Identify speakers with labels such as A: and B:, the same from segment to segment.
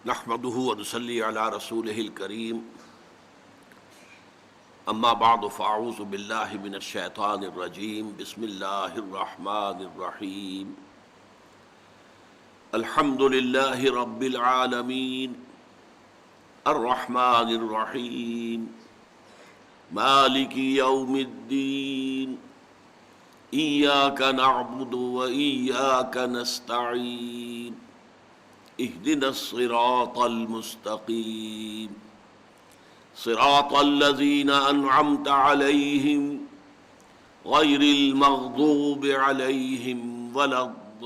A: نحمده ونصلي على رسوله الكريم اما بعد فاعوذ بالله من الشيطان الرجيم بسم الله الرحمن الرحيم الحمد لله رب العالمين الرحمن الرحيم مالك يوم الدين إياك نعبد وإياك نستعين اهدنا الصراط المستقيم صراط الذين أنعمت عليهم غير المغضوب عليهم ولا الضالين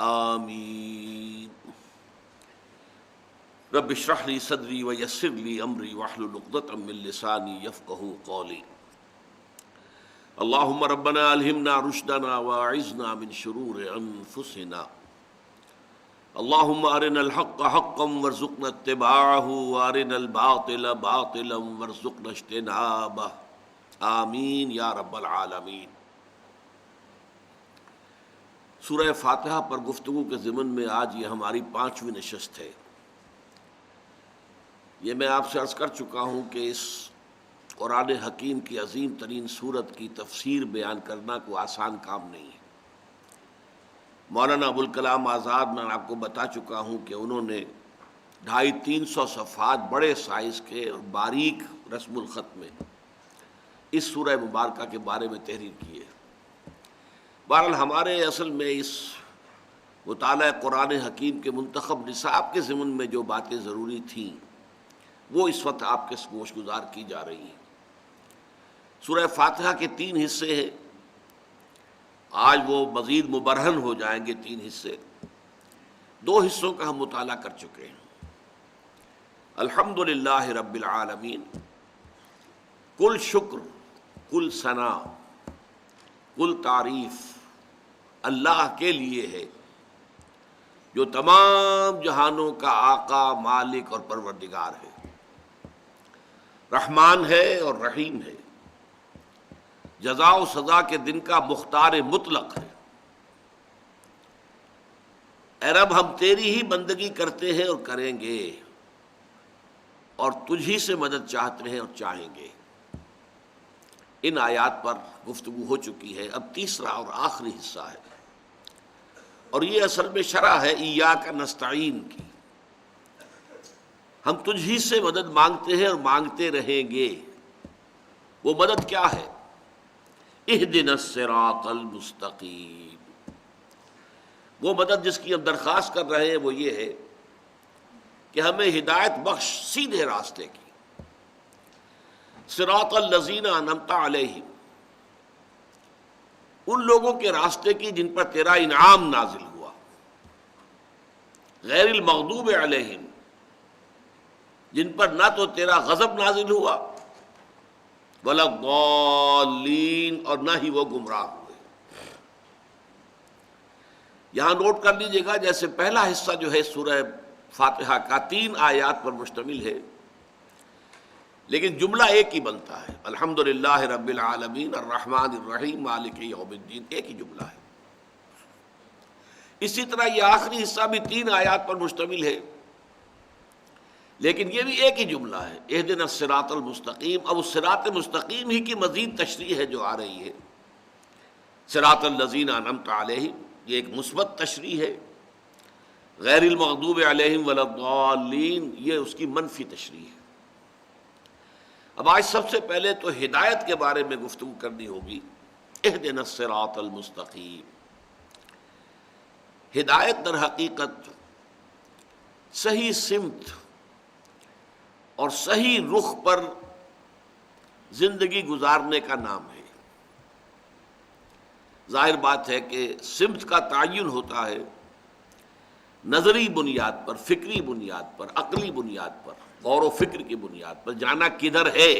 A: آمين رب اشرح لي صدري ويسر لي أمري واحلل عقدة من لساني يفقهوا قولي اللهم ربنا ألهمنا رشدنا واعذنا من شرور أنفسنا اللهم أرنا الحق حقا وارزقنا اتباعه وأرنا الباطل باطلا وارزقنا اجتنابه آمین یا رب العالمین۔ سورہ فاتحہ پر گفتگو کے ضمن میں آج یہ ہماری 5ویں نشست ہے۔ یہ میں آپ سے عرض کر چکا ہوں کہ اس قرآن حکیم کی عظیم ترین سورت کی تفسیر بیان کرنا کوئی آسان کام نہیں ہے۔ مولانا ابوالکلام آزاد میں آپ کو بتا چکا ہوں کہ انہوں نے 250-300 صفحات بڑے سائز کے اور باریک رسم الخط میں اس سورہ مبارکہ کے بارے میں تحریر کی ہے۔ بہرحال ہمارے اصل میں اس مطالعہ قرآن حکیم کے منتخب نصاب کے ضمن میں جو باتیں ضروری تھیں وہ اس وقت آپ کے گوش گزار کی جا رہی ہیں۔ سورہ فاتحہ کے 3 حصے ہیں، آج وہ مزید مبرہن ہو جائیں گے 3 حصے۔ 2 حصوں کا ہم مطالعہ کر چکے ہیں۔ الحمدللہ رب العالمین، کل شکر، کل ثنا، کل تعریف اللہ کے لیے ہے جو تمام جہانوں کا آقا، مالک اور پروردگار ہے، رحمان ہے اور رحیم ہے، جزا و سزا کے دن کا مختار مطلق ہے۔ اے رب ہم تیری ہی بندگی کرتے ہیں اور کریں گے، اور تجھ ہی سے مدد چاہتے ہیں اور چاہیں گے۔ ان آیات پر گفتگو ہو چکی ہے، اب تیسرا اور آخری حصہ ہے، اور یہ اصل میں شرح ہے ایاک نستعین کی۔ ہم تجھ ہی سے مدد مانگتے ہیں اور مانگتے رہیں گے۔ وہ مدد کیا ہے؟ اہدنا الصراط المستقیم۔ وہ مدد جس کی ہم درخواست کر رہے ہیں وہ یہ ہے کہ ہمیں ہدایت بخش سیدھے راستے کی، صراط الذین انعمت علیہم، ان لوگوں کے راستے کی جن پر تیرا انعام نازل ہوا، غیر المغضوب علیہم، جن پر نہ تو تیرا غضب نازل ہوا ولا الضالین، اور نہ ہی وہ گمراہ ہوئے۔ یہاں نوٹ کر لیجئے گا، جیسے پہلا حصہ جو ہے سورہ فاتحہ کا 3 آیات پر مشتمل ہے، لیکن جملہ ایک ہی بنتا ہے، الحمدللہ رب العالمین الرحمن الرحیم مالک یوم الدین، ایک ہی جملہ ہے۔ اسی طرح یہ آخری حصہ بھی 3 آیات پر مشتمل ہے، لیکن یہ بھی ایک ہی جملہ ہے، اہدنا الصراط المستقیم۔ اب اس صراط مستقیم ہی کی مزید تشریح ہے جو آ رہی ہے۔ صراط الذین انعمت علیہم، یہ ایک مثبت تشریح ہے، غیر المغضوب علیہم ولا الضالین یہ اس کی منفی تشریح ہے۔ اب آج سب سے پہلے تو ہدایت کے بارے میں گفتگو کرنی ہوگی۔ اہدنا الصراط المستقیم، ہدایت در حقیقت صحیح سمت اور صحیح رخ پر زندگی گزارنے کا نام ہے۔ ظاہر بات ہے کہ سمت کا تعین ہوتا ہے نظری بنیاد پر، فکری بنیاد پر، عقلی بنیاد پر، غور و فکر کی بنیاد پر، جانا کدھر ہے۔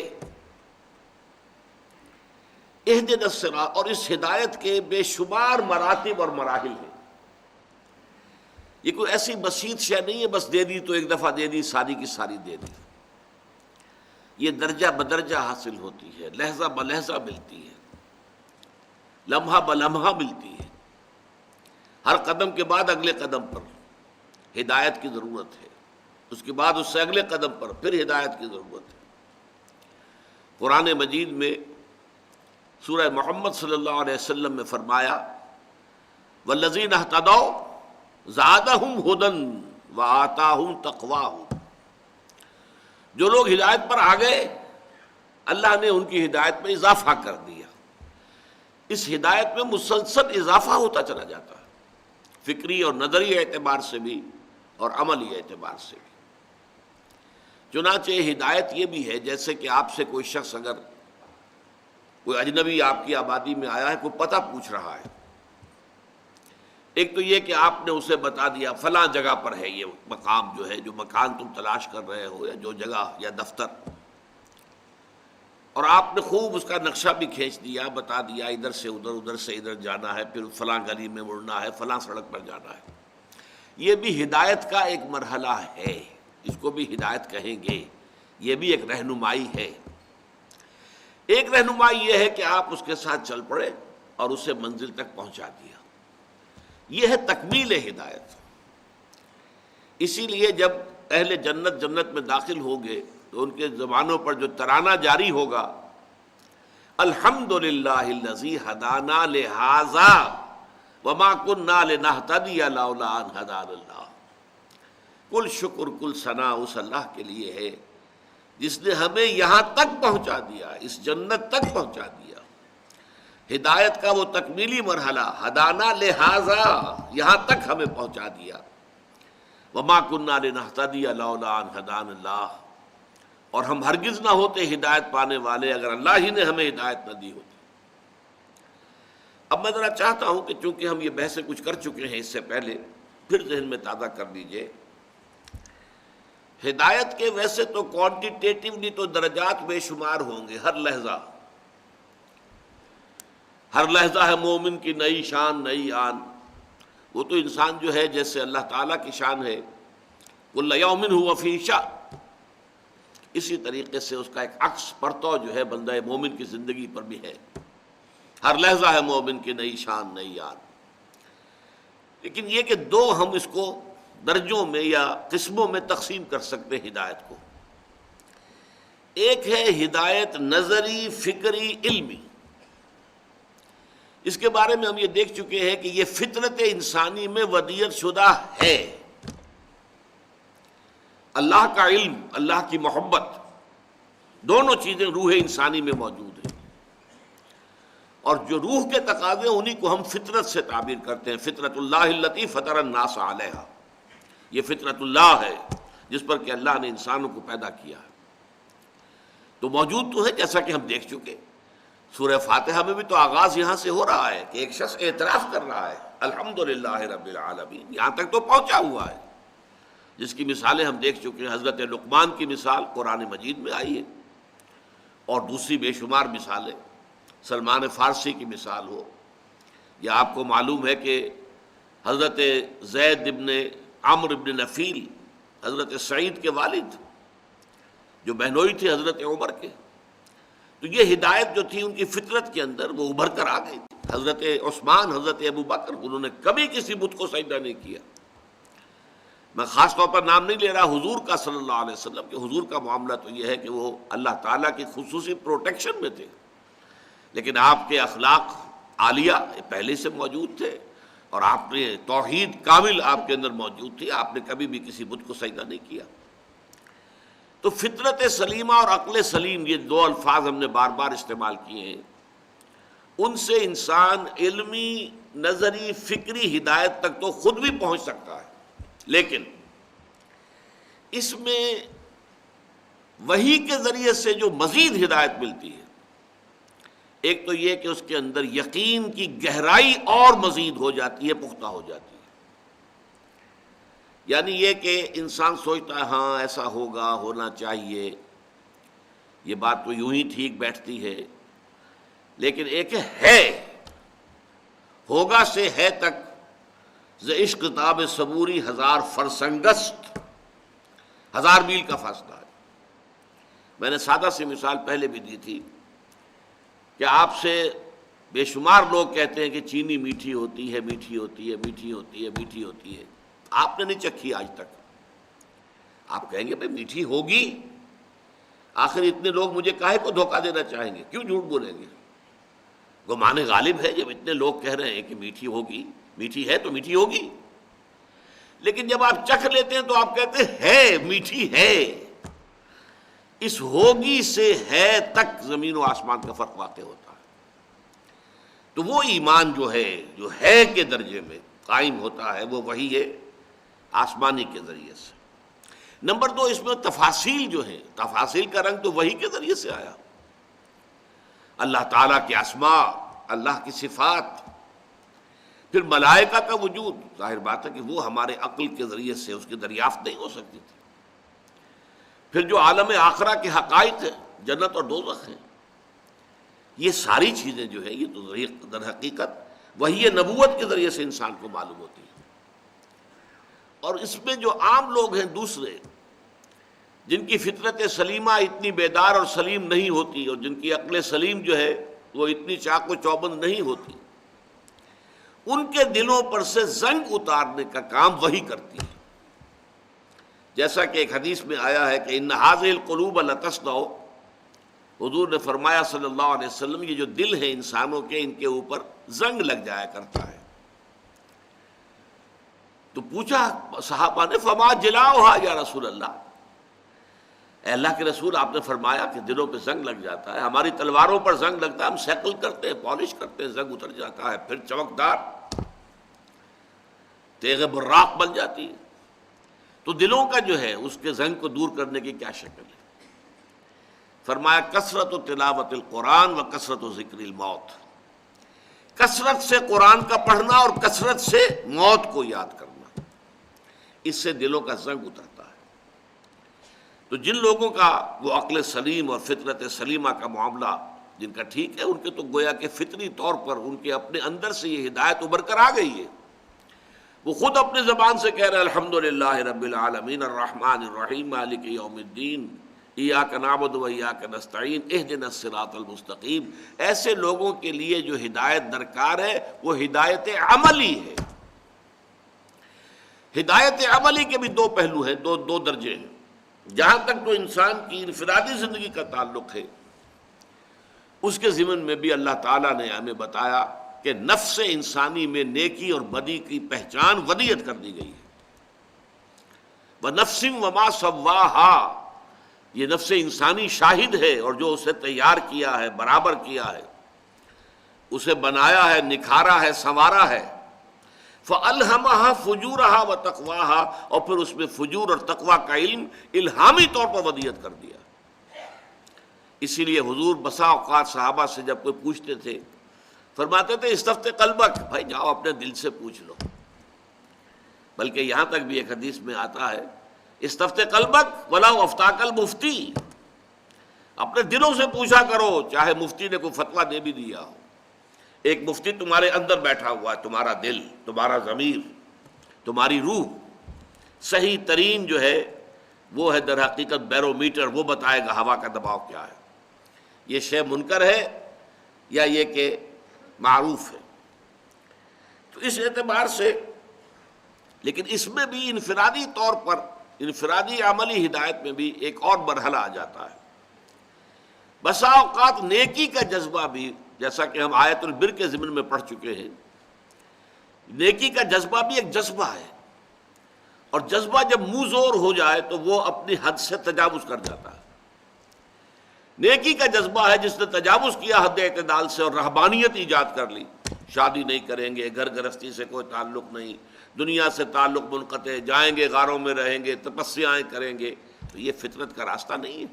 A: اہدنا الصراط، اور اس ہدایت کے بے شمار مراتب اور مراحل ہیں۔ یہ کوئی ایسی بسیط شے نہیں ہے بس دے دی تو ایک دفعہ دے دی، ساری کی ساری دے دی۔ یہ درجہ بدرجہ حاصل ہوتی ہے، لہجہ بلہجہ ملتی ہے۔ لمحہ بلمحہ ملتی ہے، ہر قدم کے بعد اگلے قدم پر ہدایت کی ضرورت ہے، اس کے بعد اس سے اگلے قدم پر پھر ہدایت کی ضرورت ہے۔ قرآن مجید میں سورہ محمد صلی اللہ علیہ وسلم میں فرمایا والذین اہتدوا زادہم ھدی وآتاہم تقواہم، جو لوگ ہدایت پر آ گئے اللہ نے ان کی ہدایت میں اضافہ کر دیا۔ اس ہدایت میں مسلسل اضافہ ہوتا چلا جاتا ہے، فکری اور نظری اعتبار سے بھی اور عملی اعتبار سے بھی۔ چنانچہ ہدایت یہ بھی ہے جیسے کہ آپ سے کوئی شخص اگر کوئی اجنبی آپ کی آبادی میں آیا ہے، کوئی پتہ پوچھ رہا ہے، ایک تو یہ کہ آپ نے اسے بتا دیا فلاں جگہ پر ہے یہ مقام، جو ہے جو مکان تم تلاش کر رہے ہو یا جو جگہ یا دفتر، اور آپ نے خوب اس کا نقشہ بھی کھینچ دیا، بتا دیا ادھر سے ادھر، ادھر سے ادھر جانا ہے، پھر فلاں گلی میں مڑنا ہے، فلاں سڑک پر جانا ہے۔ یہ بھی ہدایت کا ایک مرحلہ ہے، اس کو بھی ہدایت کہیں گے، یہ بھی ایک رہنمائی ہے۔ ایک رہنمائی یہ ہے کہ آپ اس کے ساتھ چل پڑے اور اسے منزل تک پہنچا دیا، یہ ہے تکمیل ہدایت۔ اسی لیے جب اہل جنت جنت میں داخل ہوں گے تو ان کے زبانوں پر جو ترانہ جاری ہوگا الحمدللہ الذی ہدانا لہذا وما کنا لنہتدی لولا ان ہدانا اللہ، کل شکر کل ثنا اس اللہ کے لیے ہے جس نے ہمیں یہاں تک پہنچا دیا، اس جنت تک پہنچا دیا۔ ہدایت کا وہ تکمیلی مرحلہ ہدانا لہذا، یہاں تک ہمیں پہنچا دیا، وما کنا لنہتدی لولا ان ہدانا اللہ، اور ہم ہرگز نہ ہوتے ہدایت پانے والے اگر اللہ ہی نے ہمیں ہدایت نہ دی ہوتی۔ اب میں ذرا چاہتا ہوں کہ چونکہ ہم یہ بحثیں کچھ کر چکے ہیں اس سے پہلے، پھر ذہن میں تازہ کر دیجئے۔ ہدایت کے ویسے تو کوانٹیٹیٹیولی تو درجات بے شمار ہوں گے، ہر لحظہ ہے مومن کی نئی شان نئی آن۔ وہ تو انسان جو ہے جیسے اللہ تعالیٰ کی شان ہے کل یوم ھو فی شأن، اسی طریقے سے اس کا ایک عکس پرتو جو ہے بندہ مومن کی زندگی پر بھی ہے، ہر لحظہ ہے مومن کی نئی شان نئی آن۔ لیکن یہ کہ دو ہم اس کو درجوں میں یا قسموں میں تقسیم کر سکتے ہیں ہدایت کو۔ ایک ہے ہدایت نظری، فکری، علمی، اس کے بارے میں ہم یہ دیکھ چکے ہیں کہ یہ فطرت انسانی میں ودیعت شدہ ہے۔ اللہ کا علم، اللہ کی محبت، دونوں چیزیں روح انسانی میں موجود ہیں، اور جو روح کے تقاضے انہی کو ہم فطرت سے تعبیر کرتے ہیں۔ فطرت اللہ التی فطر الناس علیہا، یہ فطرت اللہ ہے جس پر کہ اللہ نے انسانوں کو پیدا کیا ہے۔ تو موجود تو ہے جیسا کہ ہم دیکھ چکے، سورہ فاتحہ میں بھی تو آغاز یہاں سے ہو رہا ہے کہ ایک شخص اعتراف کر رہا ہے الحمدللہ رب العالمین، یہاں تک تو پہنچا ہوا ہے، جس کی مثالیں ہم دیکھ چکے ہیں۔ حضرت لقمان کی مثال قرآن مجید میں آئی ہے، اور دوسری بے شمار مثالیں، سلمان فارسی کی مثال ہو، یا آپ کو معلوم ہے کہ حضرت زید ابن عمرو ابن نفیل، حضرت سعید کے والد، جو بہنوئی تھے حضرت عمر کے، تو یہ ہدایت جو تھی ان کی فطرت کے اندر وہ ابھر کر آ گئی۔ حضرت عثمان، حضرت ابو بکر، انہوں نے کبھی کسی بت کو سجدہ نہیں کیا۔ میں خاص طور پر نام نہیں لے رہا حضور کا صلی اللہ علیہ وسلم، کہ حضور کا معاملہ تو یہ ہے کہ وہ اللہ تعالیٰ کی خصوصی پروٹیکشن میں تھے، لیکن آپ کے اخلاق عالیہ پہلے سے موجود تھے، اور آپ نے توحید کامل آپ کے اندر موجود تھی، آپ نے کبھی بھی کسی بت کو سجدہ نہیں کیا۔ تو فطرت سلیمہ اور عقل سلیم، یہ دو الفاظ ہم نے بار بار استعمال کیے ہیں، ان سے انسان علمی، نظری، فکری ہدایت تک تو خود بھی پہنچ سکتا ہے، لیکن اس میں وحی کے ذریعے سے جو مزید ہدایت ملتی ہے، ایک تو یہ کہ اس کے اندر یقین کی گہرائی اور مزید ہو جاتی ہے، پختہ ہو جاتی ہے۔ یعنی یہ کہ انسان سوچتا ہے ہاں ایسا ہوگا، ہونا چاہیے، یہ بات تو یوں ہی ٹھیک بیٹھتی ہے، لیکن ایک ہے، ہوگا سے ہے تک ز عشق تاب صبوری ہزار فرسنگست، 1000 میل کا فاصلہ ہے۔ میں نے سادہ سی مثال پہلے بھی دی تھی کہ آپ سے بے شمار لوگ کہتے ہیں کہ چینی میٹھی ہوتی ہے، میٹھی ہوتی ہے، میٹھی ہوتی ہے، میٹھی ہوتی ہے، آپ نے نہیں چکھی آج تک۔ آپ کہیں گے بھائی میٹھی ہوگی، آخر اتنے لوگ مجھے کاہے کو دھوکہ دینا چاہیں گے، کیوں جھوٹ بولیں گے؟ گمان غالب ہے، جب اتنے لوگ کہہ رہے ہیں کہ میٹھی ہوگی، میٹھی ہے تو میٹھی ہوگی، لیکن جب آپ چکھ لیتے ہیں تو آپ کہتے ہیں ہے میٹھی ہے۔ اس ہوگی سے ہے تک زمین و آسمان کا فرق واقع ہوتا ہے۔ تو وہ ایمان جو ہے کے درجے میں قائم ہوتا ہے، وہ وہی ہے آسمانی کے ذریعے سے۔ نمبر دو، اس میں تفاصیل جو ہیں، تفاصیل کا رنگ تو وہی کے ذریعے سے آیا، اللہ تعالیٰ کے اسماء، اللہ کی صفات، پھر ملائکہ کا وجود، ظاہر بات ہے کہ وہ ہمارے عقل کے ذریعے سے اس کی دریافت نہیں ہو سکتی تھی۔ پھر جو عالم آخرہ کے حقائق ہیں، جنت اور دوزخ ہیں، یہ ساری چیزیں جو ہیں یہ تو در حقیقت وحی نبوت کے ذریعے سے انسان کو معلوم ہوتی ہیں۔ اور اس میں جو عام لوگ ہیں دوسرے، جن کی فطرت سلیمہ اتنی بیدار اور سلیم نہیں ہوتی، اور جن کی عقل سلیم جو ہے وہ اتنی چاق و چوبند نہیں ہوتی، ان کے دلوں پر سے زنگ اتارنے کا کام وہی کرتی ہے۔ جیسا کہ ایک حدیث میں آیا ہے کہ ان هذه القلوب لتصدع، حضور نے فرمایا صلی اللہ علیہ وسلم، یہ جو دل ہے انسانوں کے، ان کے اوپر زنگ لگ جایا کرتا ہے۔ تو پوچھا صحابہ نے فما جلاؤها یا رسول اللہ، اے اللہ کے رسول، آپ نے فرمایا کہ دلوں پہ زنگ لگ جاتا ہے، ہماری تلواروں پر زنگ لگتا ہے، ہم سیکل کرتے ہیں، پالش کرتے ہیں، زنگ اتر جاتا ہے، پھر چمکدار تیغ براق بن جاتی ہے۔ تو دلوں کا جو ہے اس کے زنگ کو دور کرنے کی کیا شکل ہے؟ فرمایا کثرت تلاوت القرآن و کثرت ذکر الموت، کثرت سے قرآن کا پڑھنا اور کثرت سے موت کو یاد کرنا، اس سے دلوں کا زنگ اترتا ہے۔ تو جن لوگوں کا وہ عقل سلیم اور فطرت سلیمہ کا معاملہ جن کا ٹھیک ہے، ان کے تو گویا کہ فطری طور پر ان کے اپنے اندر سے یہ ہدایت ابھر کر آ گئی ہے، وہ خود اپنے زبان سے کہہ رہے ہیں الحمدللہ رب العالمین الرحمن الرحیم مالک یوم الدین ایاک نعبد و ایاک نستعین اہدنا الصراط المستقیم۔ ایسے لوگوں کے لیے جو ہدایت درکار ہے وہ ہدایت عملی ہے۔ ہدایت عملی کے بھی دو پہلو ہیں، دو درجے ہیں۔ جہاں تک تو انسان کی انفرادی زندگی کا تعلق ہے، اس کے ضمن میں بھی اللہ تعالیٰ نے ہمیں بتایا کہ نفس انسانی میں نیکی اور بدی کی پہچان ودیت کر دی گئی ہے۔ وَنَفْسٍ وَمَا سَوَّاهَا، یہ نفس انسانی شاہد ہے، اور جو اسے تیار کیا ہے، برابر کیا ہے، اسے بنایا ہے، نکھارا ہے، سنوارا ہے۔ فَأَلْهَمَهَا فُجُورَهَا وَتَقْوَاهَا، اور پھر اس میں فجور اور تقوی کا علم الہامی طور پر ودیت کر دیا۔ اسی لیے حضور بسا اوقات صحابہ سے جب کوئی پوچھتے تھے، فرماتے تھے استفتِ قلبک، بھائی جاؤ اپنے دل سے پوچھ لو۔ بلکہ یہاں تک بھی ایک حدیث میں آتا ہے استفتِ قلبک وَلَوْ أَفْتَاكَ الْمُفْتِي، اپنے دلوں سے پوچھا کرو، چاہے مفتی نے کوئی فتویٰ دے بھی دیا ہو۔ ایک مفتی تمہارے اندر بیٹھا ہوا ہے، تمہارا دل، تمہارا ضمیر، تمہاری روح، صحیح ترین جو ہے وہ ہے در حقیقت بیرومیٹر، وہ بتائے گا ہوا کا دباؤ کیا ہے، یہ شے منکر ہے یا یہ کہ معروف ہے۔ تو اس اعتبار سے، لیکن اس میں بھی انفرادی طور پر، انفرادی عملی ہدایت میں بھی ایک اور مرحلہ آ جاتا ہے۔ بسا اوقات نیکی کا جذبہ بھی، جیسا کہ ہم آیت البر کے ضمن میں پڑھ چکے ہیں، نیکی کا جذبہ بھی ایک جذبہ ہے، اور جذبہ جب منہ زور ہو جائے تو وہ اپنی حد سے تجاوز کر جاتا ہے۔ نیکی کا جذبہ ہے جس نے تجاوز کیا حد اعتدال سے اور رہبانیت ایجاد کر لی، شادی نہیں کریں گے، گھر گرہستی سے کوئی تعلق نہیں، دنیا سے تعلق منقطع، جائیں گے غاروں میں رہیں گے، تپسیائیں کریں گے، تو یہ فطرت کا راستہ نہیں ہے۔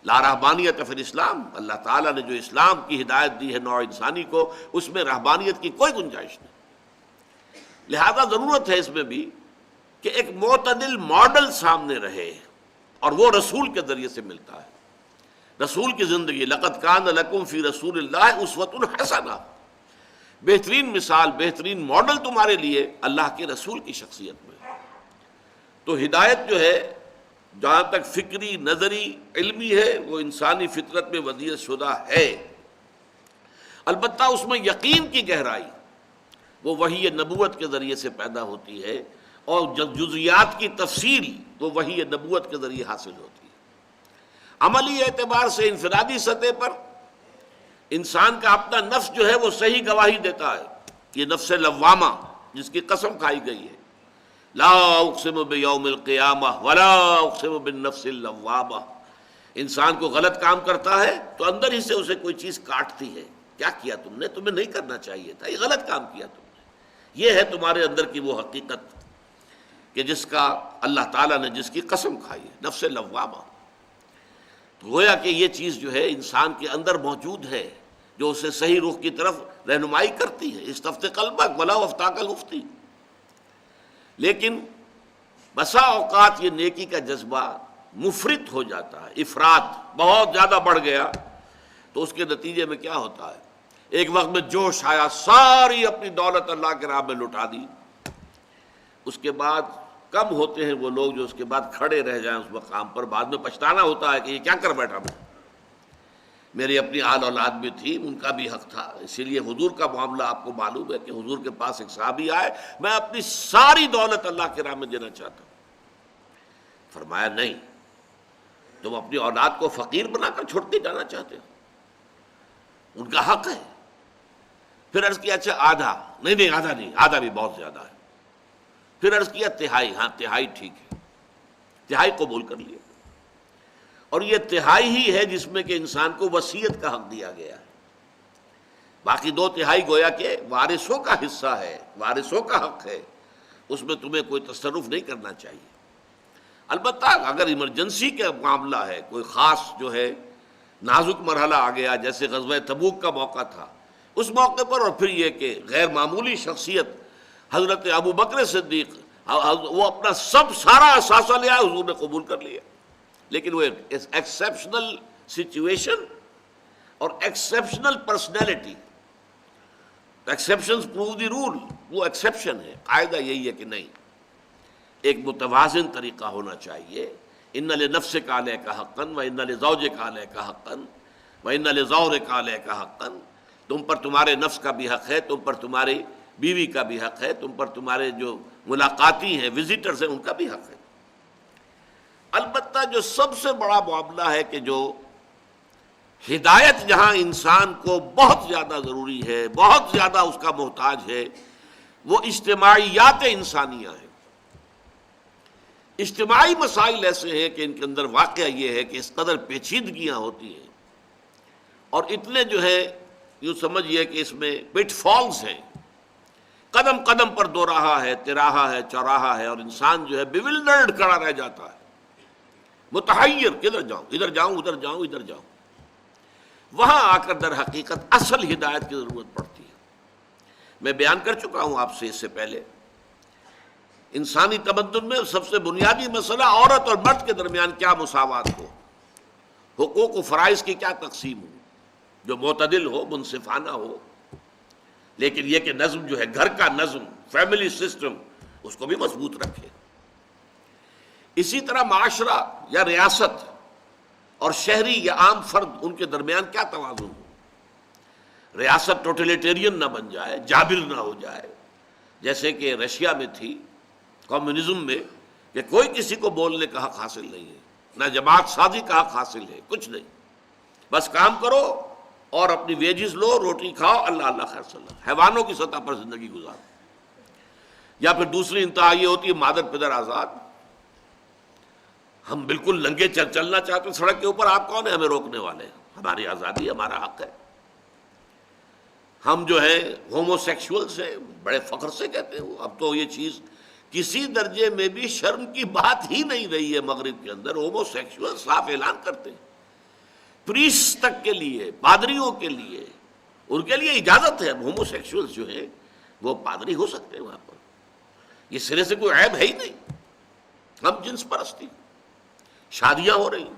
A: لا رہبانیت فی الاسلام، اللہ تعالیٰ نے جو اسلام کی ہدایت دی ہے نوع انسانی کو، اس میں رہبانیت کی کوئی گنجائش نہیں۔ لہذا ضرورت ہے اس میں بھی کہ ایک معتدل ماڈل سامنے رہے، اور وہ رسول کے ذریعے سے ملتا ہے۔ رسول کی زندگی، لقد کان لکم فی رسول اللہ اسوۃ حسنہ، بہترین مثال، بہترین ماڈل تمہارے لیے اللہ کے رسول کی شخصیت میں۔ تو ہدایت جو ہے جہاں تک فکری، نظری، علمی ہے، وہ انسانی فطرت میں ودیعت شدہ ہے۔ البتہ اس میں یقین کی گہرائی وہ وحی نبوت کے ذریعے سے پیدا ہوتی ہے، اور جزیات کی تفصیل وہ وحی نبوت کے ذریعے حاصل ہوتی ہے۔ عملی اعتبار سے انفرادی سطح پر انسان کا اپنا نفس جو ہے وہ صحیح گواہی دیتا ہے، یہ نفس لوامہ جس کی قسم کھائی گئی ہے، لا اقسم بیوم القیامہ ولا اقسم بالنفس اللوامہ۔ انسان کو غلط کام کرتا ہے تو اندر ہی سے اسے کوئی چیز کاٹتی ہے، کیا کیا تم نے، تمہیں نہیں کرنا چاہیے تھا، یہ غلط کام کیا تم نے۔ یہ ہے تمہارے اندر کی وہ حقیقت کہ جس کا اللہ تعالیٰ نے جس کی قسم کھائی ہے، نفس لوامہ۔ تو گویا کہ یہ چیز جو ہے انسان کے اندر موجود ہے، جو اسے صحیح رخ کی طرف رہنمائی کرتی ہے، استفت قلبک ولا افتاک المفتی۔ لیکن بسا اوقات یہ نیکی کا جذبہ مفرط ہو جاتا ہے، افراط بہت زیادہ بڑھ گیا، تو اس کے نتیجے میں کیا ہوتا ہے، ایک وقت میں جوش آیا، ساری اپنی دولت اللہ کے راہ میں لٹا دی، اس کے بعد کم ہوتے ہیں وہ لوگ جو اس کے بعد کھڑے رہ جائیں اس مقام پر، بعد میں پچھتانا ہوتا ہے کہ یہ کیا کر بیٹھا میں، میری اپنی آل اولاد بھی تھی، ان کا بھی حق تھا۔ اسی لیے حضور کا معاملہ آپ کو معلوم ہے کہ حضور کے پاس ایک صحابی آئے، میں اپنی ساری دولت اللہ کے راہ میں دینا چاہتا ہوں۔ فرمایا نہیں، تم اپنی اولاد کو فقیر بنا کر چھوڑ کے جانا چاہتے ہو، ان کا حق ہے۔ پھر عرض کیا اچھا آدھا، نہیں آدھا نہیں، آدھا بھی بہت زیادہ ہے۔ پھر عرض کیا تہائی، ہاں تہائی ٹھیک ہے، تہائی قبول کر لیا۔ اور یہ تہائی ہی ہے جس میں کہ انسان کو وصیت کا حق دیا گیا ہے، باقی 2/3 گویا کہ وارثوں کا حصہ ہے، وارثوں کا حق ہے، اس میں تمہیں کوئی تصرف نہیں کرنا چاہیے۔ البتہ اگر ایمرجنسی کا معاملہ ہے، کوئی خاص جو ہے نازک مرحلہ آ گیا، جیسے غزوہ تبوک کا موقع تھا، اس موقع پر، اور پھر یہ کہ غیر معمولی شخصیت حضرت ابو بکر صدیق، وہ اپنا سارا اثاثہ لیا، حضور نے قبول کر لیا۔ لیکن وہ ایکسیپشنل سچویشن اور exceptional personality, exceptions prove the role, وہ ایکسیپشن ہے، قاعدہ یہی ہے کہ نہیں، ایک متوازن طریقہ ہونا چاہیے۔ ان لنفسک علیک حقا وان لزوجک علیک حقا وان لزورک علیک حقا، تم پر تمہارے نفس کا بھی حق ہے، تم پر تمہاری بیوی کا بھی حق ہے، تم پر تمہارے جو ملاقاتی ہیں، وزٹرز ہیں، ان کا بھی حق ہے۔ البتہ جو سب سے بڑا معاملہ ہے کہ جو ہدایت جہاں انسان کو بہت زیادہ ضروری ہے، بہت زیادہ اس کا محتاج ہے، وہ اجتماعیات انسانیہ ہیں۔ اجتماعی مسائل ایسے ہیں کہ ان کے اندر واقعہ یہ ہے کہ اس قدر پیچیدگیاں ہوتی ہیں، اور اتنے جو ہے یوں سمجھئے کہ اس میں پٹ فالز ہیں، قدم قدم پر دو راہا ہے، تراہا ہے، چوراہا ہے، اور انسان جو ہے بیولڈرڈ کھڑا رہ جاتا ہے، متحیر، کدھر جاؤں، ادھر جاؤں، ادھر جاؤں، ادھر جاؤں۔ وہاں آ کر در حقیقت اصل ہدایت کی ضرورت پڑتی ہے۔ میں بیان کر چکا ہوں آپ سے اس سے پہلے، انسانی تمدن میں سب سے بنیادی مسئلہ عورت اور مرد کے درمیان کیا مساوات ہو، حقوق و فرائض کی کیا تقسیم ہو، جو معتدل ہو، منصفانہ ہو، لیکن یہ کہ نظم جو ہے، گھر کا نظم، فیملی سسٹم، اس کو بھی مضبوط رکھے۔ اسی طرح معاشرہ یا ریاست اور شہری یا عام فرد، ان کے درمیان کیا توازن ہو، ریاست ٹوٹلیٹیرین نہ بن جائے، جابر نہ ہو جائے، جیسے کہ رشیا میں تھی کمیونزم میں، کہ کوئی کسی کو بولنے کا حق حاصل نہیں ہے، نہ جماعت سازی کا حق حاصل ہے، کچھ نہیں، بس کام کرو اور اپنی ویجز لو، روٹی کھاؤ، اللہ اللہ خیر صلی اللہ، حیوانوں کی سطح پر زندگی گزارو۔ یا پھر دوسری انتہا یہ ہوتی ہے مادر پدر آزاد، ہم بالکل ننگے چلنا چاہتے ہیں سڑک کے اوپر، آپ کون ہیں ہمیں روکنے والے، ہماری آزادی، ہمارا حق ہے۔ ہم جو ہے ہومو سیکشولز ہیں، بڑے فخر سے کہتے ہیں، اب تو یہ چیز کسی درجے میں بھی شرم کی بات ہی نہیں رہی ہے، مغرب کے اندر ہومو سیکشول صاف اعلان کرتے ہیں، پریس تک کے لیے، پادریوں کے لیے، ان کے لیے اجازت ہے، ہومو سیکشول جو ہیں وہ پادری ہو سکتے ہیں وہاں پر، یہ سرے سے کوئی عیب ہے ہی نہیں، ہم جنس پرستی، شادیاں ہو رہی،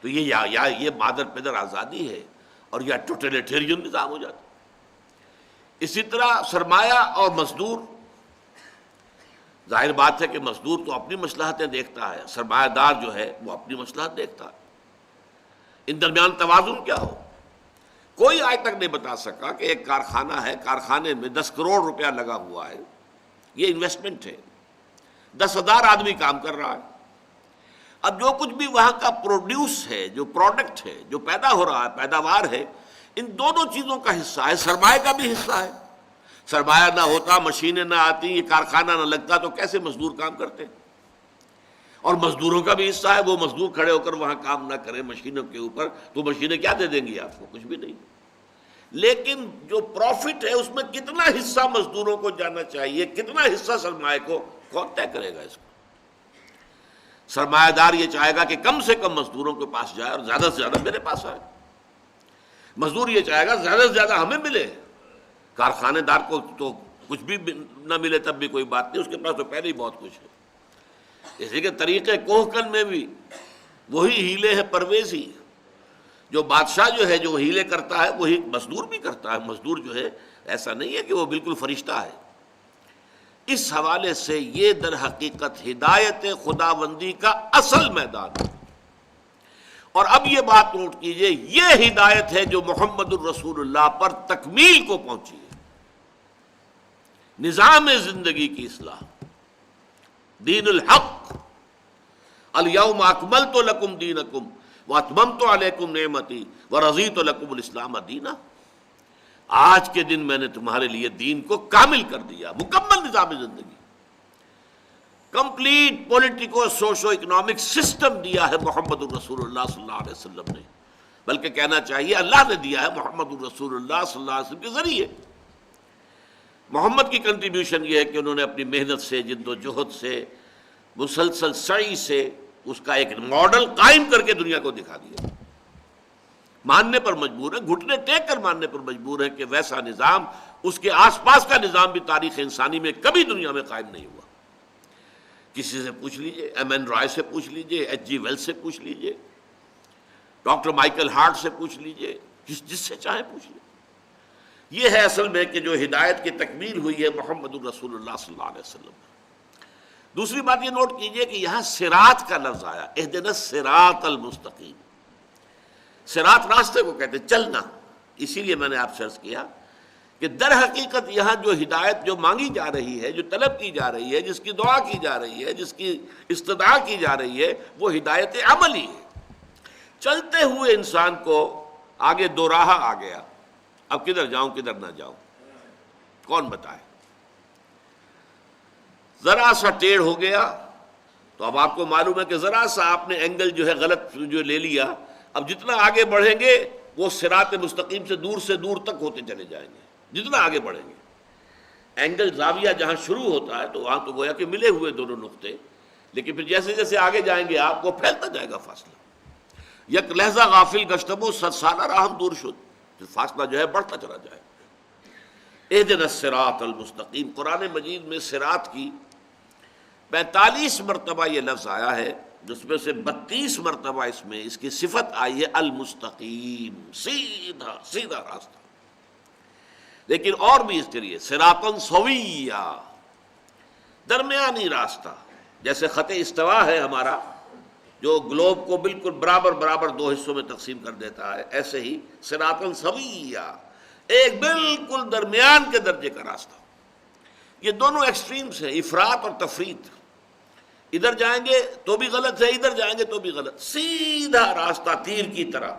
A: تو یہ مادر پدر آزادی ہے، اور یہ ٹوٹلیٹیرین نظام ہو جاتا۔ اسی طرح سرمایہ اور مزدور، ظاہر بات ہے کہ مزدور تو اپنی مصلحتیں دیکھتا ہے، سرمایہ دار جو ہے وہ اپنی مصلحت دیکھتا ہے، ان درمیان توازن کیا ہو۔ کوئی آج تک نہیں بتا سکا کہ ایک کارخانہ ہے، کارخانے میں 10 کروڑ روپیہ لگا ہوا ہے، یہ انویسٹمنٹ ہے، 10,000 آدمی کام کر رہا ہے۔ اب جو کچھ بھی وہاں کا پروڈیوس ہے، جو پروڈکٹ ہے، جو پیدا ہو رہا ہے، پیداوار ہے، ان دونوں چیزوں کا حصہ ہے، سرمایہ کا بھی حصہ ہے۔ سرمایہ نہ ہوتا، مشینیں نہ آتی، یہ کارخانہ نہ لگتا تو کیسے مزدور کام کرتے؟ اور مزدوروں کا بھی حصہ ہے، وہ مزدور کھڑے ہو کر وہاں کام نہ کریں مشینوں کے اوپر تو مشینیں کیا دے دیں گی آپ کو؟ کچھ بھی نہیں۔ لیکن جو پروفٹ ہے اس میں کتنا حصہ مزدوروں کو جانا چاہیے، کتنا حصہ سرمایہ کو، کون طے کرے گا اس کو؟ سرمایہ دار یہ چاہے گا کہ کم سے کم مزدوروں کے پاس جائے اور زیادہ سے زیادہ میرے پاس آئے، مزدور یہ چاہے گا زیادہ سے زیادہ ہمیں ملے، کارخانے دار کو تو کچھ بھی نہ ملے تب بھی کوئی بات نہیں، اس کے پاس تو پہلے ہی بہت کچھ ہے۔ اسی کے طریقے کوہکن میں بھی وہی ہیلے ہیں پرویزی، جو بادشاہ جو ہے جو ہیلے کرتا ہے وہی مزدور بھی کرتا ہے، مزدور جو ہے ایسا نہیں ہے کہ وہ بالکل فرشتہ ہے۔ اس حوالے سے یہ در حقیقت ہدایت خداوندی کا اصل میدان ہے۔ اور اب یہ بات نوٹ کیجئے، یہ ہدایت ہے جو محمد الرسول اللہ پر تکمیل کو پہنچی ہے، نظام زندگی کی اصلاح، دین الحق، الیوم اکملت لکم دینکم واتممت علیکم نعمتی ورضیت لکم الاسلام دینا۔ آج کے دن میں نے تمہارے لیے دین کو کامل کر دیا، مکمل نظام زندگی، complete politico socio economic system دیا ہے محمد الرسول اللہ صلی اللہ علیہ وسلم نے، بلکہ کہنا چاہیے اللہ نے دیا ہے محمد الرسول اللہ صلی اللہ علیہ وسلم کے ذریعے۔ محمد کی کنٹریبیوشن یہ ہے کہ انہوں نے اپنی محنت سے، جد و جہد سے، مسلسل سعی سے اس کا ایک ماڈل قائم کر کے دنیا کو دکھا دیا۔ ماننے پر مجبور ہے، گھٹنے ٹیک کر ماننے پر مجبور ہے کہ ویسا نظام، اس کے آس پاس کا نظام بھی تاریخ انسانی میں کبھی دنیا میں قائم نہیں ہوا۔ کسی سے پوچھ لیجئے، ایم این رائے سے پوچھ لیجئے، ایچ جی ویلس سے پوچھ لیجئے، ڈاکٹر مائیکل ہارٹ سے پوچھ لیجئے، جس سے چاہے پوچھ لیجئے۔ یہ ہے اصل میں کہ جو ہدایت کی تکمیل ہوئی ہے محمد الرسول اللہ صلی اللہ علیہ وسلم۔ دوسری بات یہ نوٹ کیجئے کہ یہاں صراط کا لفظ آیا، اہدنا الصراط المستقیم۔ صراط راستے کو کہتے ہیں، چلنا۔ اسی لیے میں نے آپ سے عرض کیا کہ در حقیقت یہاں جو ہدایت جو مانگی جا رہی ہے، جو طلب کی جا رہی ہے، جس کی دعا کی جا رہی ہے، جس کی استدعا کی جا رہی ہے، وہ ہدایت عملی ہے۔ چلتے ہوئے انسان کو آگے دو راہ آ گیا، اب کدھر جاؤں کدھر نہ جاؤں، کون بتائے؟ ذرا سا ٹیڑھ ہو گیا تو اب آپ کو معلوم ہے کہ ذرا سا آپ نے اینگل جو ہے غلط جو لے لیا، اب جتنا آگے بڑھیں گے وہ صراط مستقیم سے دور تک ہوتے چلے جائیں گے، جتنا آگے بڑھیں گے۔ اینگل زاویہ جہاں شروع ہوتا ہے تو وہاں تو گویا کہ ملے ہوئے دونوں نقطے، لیکن پھر جیسے جیسے آگے جائیں گے آپ کو پھیلتا جائے گا فاصلہ۔ یک لحظہ غافل گشتم و 100 سالہ راہم دور شد، فاصلہ جو ہے بڑھتا چلا جائے۔ اہدنا الصراط المستقیم، قرآن مجید میں صراط کی 45 مرتبہ یہ لفظ آیا ہے، جس میں سے 32 مرتبہ اس کی صفت آئی ہے المستقیم، سیدھا سیدھا راستہ۔ لیکن اور بھی اس کے لیے صراطا سویہ، درمیانی راستہ، جیسے خط استوا ہے ہمارا جو گلوب کو بالکل برابر دو حصوں میں تقسیم کر دیتا ہے، ایسے ہی صراطا سویہ، ایک بالکل درمیان کے درجے کا راستہ۔ یہ دونوں ایکسٹریمز ہیں، افراط اور تفریط۔ ادھر جائیں گے تو بھی غلط ہے، ادھر جائیں گے تو بھی غلط، سیدھا راستہ تیر کی طرح۔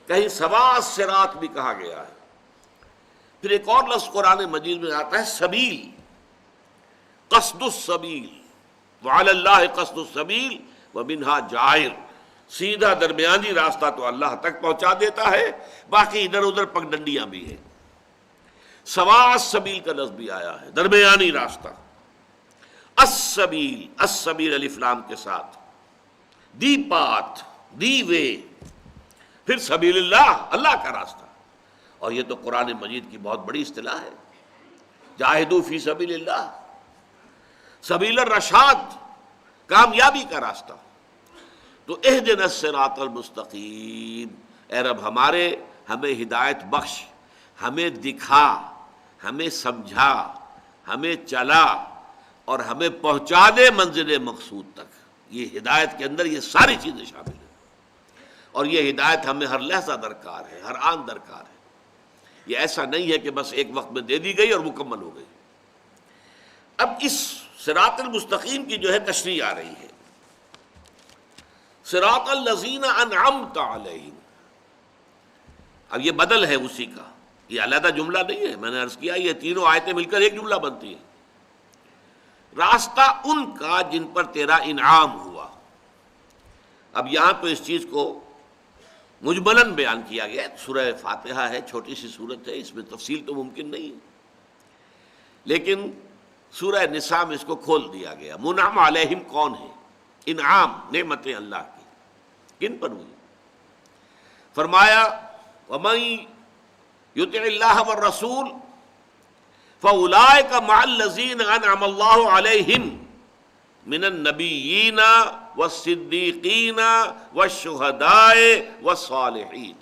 A: کہیں سوا صراط بھی کہا گیا ہے۔ پھر ایک اور لفظ قرآن مجید میں آتا ہے سبیل، قصد السبیل، وعلی اللہ قصد السبیل ومنہا جائر، سیدھا درمیانی راستہ تو اللہ تک پہنچا دیتا ہے، باقی ادھر ادھر پگڈنڈیاں بھی ہیں۔ سوا السبیل کا لفظ بھی آیا ہے، درمیانی راستہ۔ السبیل، السبیل الف لام کے ساتھ، دی پاتھ، دی وے، پھر سبیل اللہ، اللہ کا راستہ۔ اور یہ تو قرآن مجید کی بہت بڑی اصطلاح ہے، جاہدوا فی سبیل اللہ، سبیل الرشاد، کامیابی کا راستہ۔ تو اہدنا الصراط المستقیم، اے رب ہمیں ہدایت بخش، ہمیں دکھا، ہمیں سمجھا، ہمیں چلا اور ہمیں پہنچا دے منزل مقصود تک۔ یہ ہدایت کے اندر یہ ساری چیزیں شامل ہیں۔ اور یہ ہدایت ہمیں ہر لحظہ درکار ہے، ہر آن درکار ہے۔ یہ ایسا نہیں ہے کہ بس ایک وقت میں دے دی گئی اور مکمل ہو گئی۔ اب اس صراط المستقیم کی جو ہے تشریح آ رہی ہے، صراط الذین انعمت علیہم۔ اب یہ بدل ہے اسی کا، یہ علیحدہ جملہ نہیں ہے، میں نے عرض کیا یہ تینوں آیتیں مل کر ایک جملہ بنتی ہیں۔ راستہ ان کا جن پر تیرا انعام ہوا۔ اب یہاں تو اس چیز کو مجملاً بیان کیا گیا، سورہ فاتحہ ہے، چھوٹی سی سورت ہے، اس میں تفصیل تو ممکن نہیں ہے، لیکن سورہ نساء میں اس کو کھول دیا گیا۔ منعم علیہم کون ہے؟ انعام، نعمتیں اللہ کی کن پر ہوئی؟ فرمایا وَمَن يُطِعِ اللَّهَ وَالرَّسُولَ فَأُولَٰئِكَ مَعَ الَّذِينَ أَنْعَمَ اللَّهُ عَلَيْهِمْ مِنَ النَّبِيِّينَ وَالصِّدِّيقِينَ وَالشُّهَدَاءِ وَالصَّالِحِينَ۔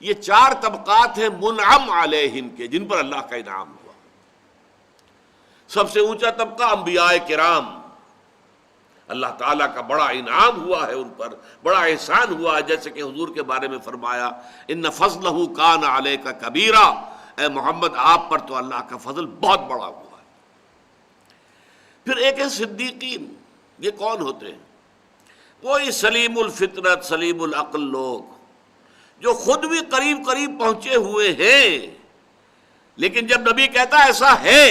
A: یہ چار طبقات ہیں منعم علیہم کے، جن پر اللہ کا انعام ہوا۔ سب سے اونچا طبقہ انبیاء کرام، اللہ تعالیٰ کا بڑا انعام ہوا ہے ان پر، بڑا احسان ہوا ہے، جیسے کہ حضور کے بارے میں فرمایا ان فضلہ کان علیک کبیرا، اے محمد آپ پر تو اللہ کا فضل بہت بڑا ہوا ہے۔ پھر ایک ہے صدیقین، یہ کون ہوتے ہیں؟ وہی سلیم الفطرت سلیم العقل لوگ جو خود بھی قریب قریب پہنچے ہوئے ہیں، لیکن جب نبی کہتا ایسا ہے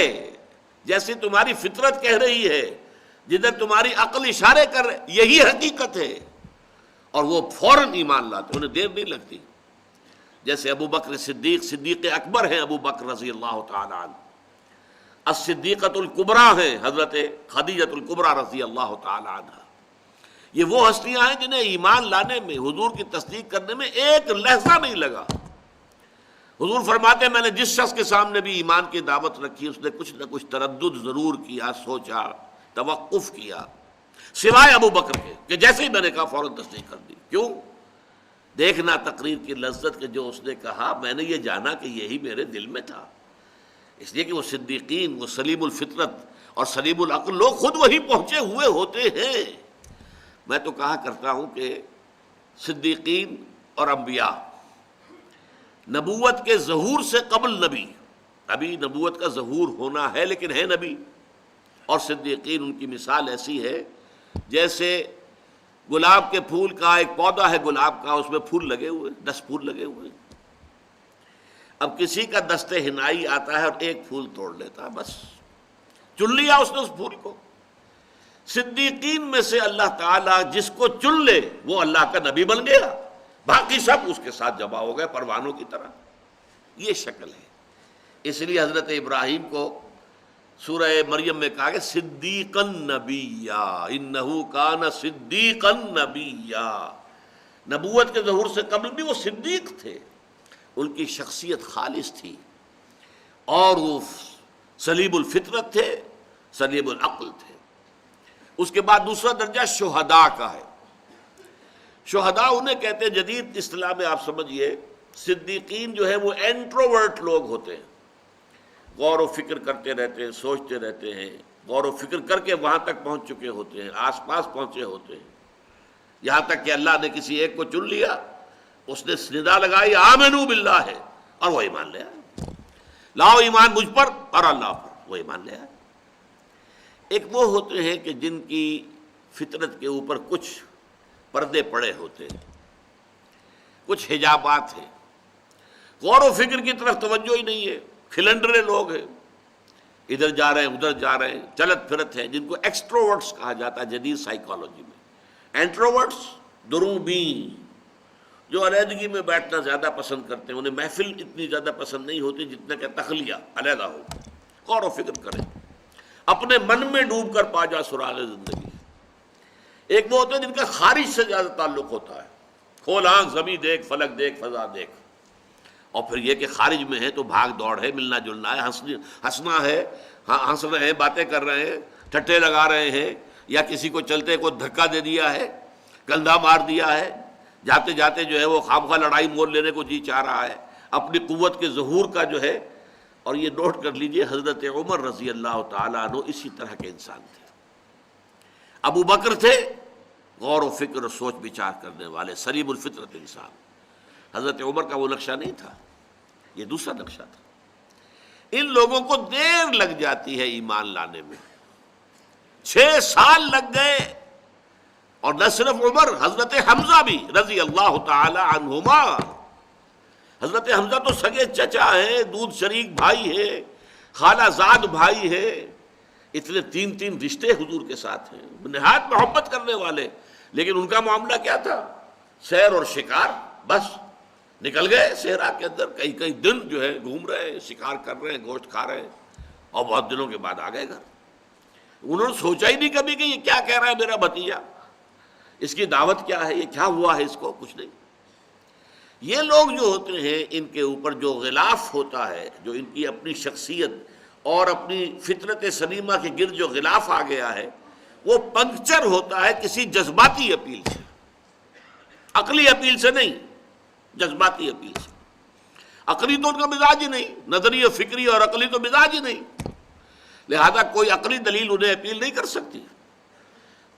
A: جیسے تمہاری فطرت کہہ رہی ہے، جدھر تمہاری عقل اشارے کر رہے، یہی حقیقت ہے، اور وہ فوراً ایمان لاتے، انہیں دیر نہیں لگتی۔ جیسے ابو بکر صدیق، صدیق اکبر ہیں ابو بکر رضی اللہ تعالی عنہ، الصدیقۃ الکبریٰ ہیں حضرت خدیجۃ الکبریٰ رضی اللہ تعالی عنہ۔ یہ وہ ہستیاں ہیں جنہیں ایمان لانے میں، حضور کی تصدیق کرنے میں ایک لحظہ نہیں لگا۔ حضور فرماتے ہیں میں نے جس شخص کے سامنے بھی ایمان کی دعوت رکھی اس نے کچھ نہ کچھ تردد ضرور کیا، سوچا، توقف کیا، سوائے ابو بکر کے کہ جیسے ہی میں نے کہا فوراً تصدیق کر دی۔ کیوں؟ دیکھنا تقریر کی لذت کہ جو اس نے کہا میں نے یہ جانا کہ یہی میرے دل میں تھا، اس لیے کہ وہ صدیقین، وہ سلیم الفطرت اور سلیم العقل لوگ خود وہی پہنچے ہوئے ہوتے ہیں۔ میں تو کہا کرتا ہوں کہ صدیقین اور انبیاء نبوت کے ظہور سے قبل نبی، ابھی نبوت کا ظہور ہونا ہے لیکن ہے نبی، اور صدیقین ان کی مثال ایسی ہے جیسے گلاب کے پھول کا ایک پودا ہے گلاب کا، اس میں پھول لگے ہوئے، 10 پھول لگے ہوئے، اب کسی کا دست حنائی آتا ہے اور ایک پھول توڑ لیتا ہے، بس چن لیا اس نے اس پھول کو۔ صدیقین میں سے اللہ تعالیٰ جس کو چن لے وہ اللہ کا نبی بن گیا، باقی سب اس کے ساتھ جمع ہو گئے پروانوں کی طرح۔ یہ شکل ہے، اس لیے حضرت ابراہیم کو سورہ مریم میں کہا کہ صدیقا نبیّا، انہ کان صدیقا نبیّا، نبوت کے ظہور سے قبل بھی وہ صدیق تھے، ان کی شخصیت خالص تھی، اور وہ سلیم الفطرت تھے، سلیم العقل تھے۔ اس کے بعد دوسرا درجہ شہداء کا ہے۔ شہداء انہیں کہتے ہیں، جدید اصطلاح میں آپ سمجھیے صدیقین جو ہے وہ انٹروورٹ لوگ ہوتے ہیں، غور و فکر کرتے رہتے ہیں، سوچتے رہتے ہیں، غور و فکر کر کے وہاں تک پہنچ چکے ہوتے ہیں، آس پاس پہنچے ہوتے ہیں، یہاں تک کہ اللہ نے کسی ایک کو چن لیا، اس نے ندا لگائی آمنو باللہ ہے اور وہ ایمان لے آئے، لاؤ ایمان مجھ پر اور اللہ پر، وہ ایمان لے آئے۔ ایک وہ ہوتے ہیں کہ جن کی فطرت کے اوپر کچھ پردے پڑے ہوتے ہیں، کچھ حجابات ہیں، غور و فکر کی طرف توجہ ہی نہیں ہے، کھلنڈرے لوگ ہیں، ادھر جا رہے ہیں ادھر جا رہے ہیں، چلت پھرت ہیں، جن کو ایکسٹروورٹس کہا جاتا ہے جدید سائیکالوجی میں۔ انٹروورٹس دروبین، جو علیحدگی میں بیٹھنا زیادہ پسند کرتے ہیں، انہیں محفل اتنی زیادہ پسند نہیں ہوتی جتنا کہ تخلیہ، علیحدہ ہو، غور و فکر کریں، اپنے من میں ڈوب کر پا جا سراغ زندگی۔ ایک وہ ہوتے ہیں جن کا خارج سے زیادہ تعلق ہوتا ہے، کھول آنکھ زمیں دیکھ، فلک دیکھ، فضا دیکھ، اور پھر یہ کہ خارج میں ہے تو بھاگ دوڑ ہے، ملنا جلنا ہے، ہنسنا ہے، ہنس رہے ہیں، باتیں کر رہے ہیں، ٹھٹے لگا رہے ہیں، یا کسی کو چلتے کو دھکا دے دیا ہے، کندھا مار دیا ہے، جاتے جاتے جو ہے وہ خامخواہ لڑائی مول لینے کو جی چاہ رہا ہے، اپنی قوت کے ظہور کا جو ہے۔ اور یہ نوٹ کر لیجئے حضرت عمر رضی اللہ تعالیٰ عنہ اسی طرح کے انسان تھے۔ ابو بکر تھے غور و فکر اور سوچ بچار کرنے والے، سلیم الفطرت انسان۔ حضرت عمر کا وہ نقشہ نہیں تھا، یہ دوسرا نقشہ تھا۔ ان لوگوں کو دیر لگ جاتی ہے ایمان لانے میں، 6 سال لگ گئے۔ اور نہ صرف عمر، حضرت حمزہ بھی رضی اللہ تعالی عنہما۔ حضرت حمزہ تو سگے چچا ہے، دودھ شریک بھائی ہے، خالہ زاد بھائی ہے، اتنے 3 رشتے حضور کے ساتھ ہیں، نہایت محبت کرنے والے۔ لیکن ان کا معاملہ کیا تھا؟ سیر اور شکار، بس نکل گئے صحرا کے اندر، کئی دن جو ہے گھوم رہے ہیں، شکار کر رہے ہیں، گوشت کھا رہے ہیں، اور بہت دنوں کے بعد آ گئے گھر۔ انہوں نے سوچا ہی نہیں کبھی کہ یہ کیا کہہ رہا ہے میرا بھتیجا، اس کی دعوت کیا ہے، یہ کیا ہوا ہے اس کو، کچھ نہیں۔ یہ لوگ جو ہوتے ہیں، ان کے اوپر جو غلاف ہوتا ہے، جو ان کی اپنی شخصیت اور اپنی فطرت سلیمہ کے گرد جو غلاف آ گیا ہے، وہ پنکچر ہوتا ہے کسی جذباتی اپیل سے، عقلی اپیل سے نہیں، جذباتی اپیل سے۔ عقلی تو ان کا مزاج ہی نہیں، نظری فکری اور عقلی تو مزاج ہی نہیں، لہذا کوئی عقلی دلیل انہیں اپیل نہیں کر سکتی۔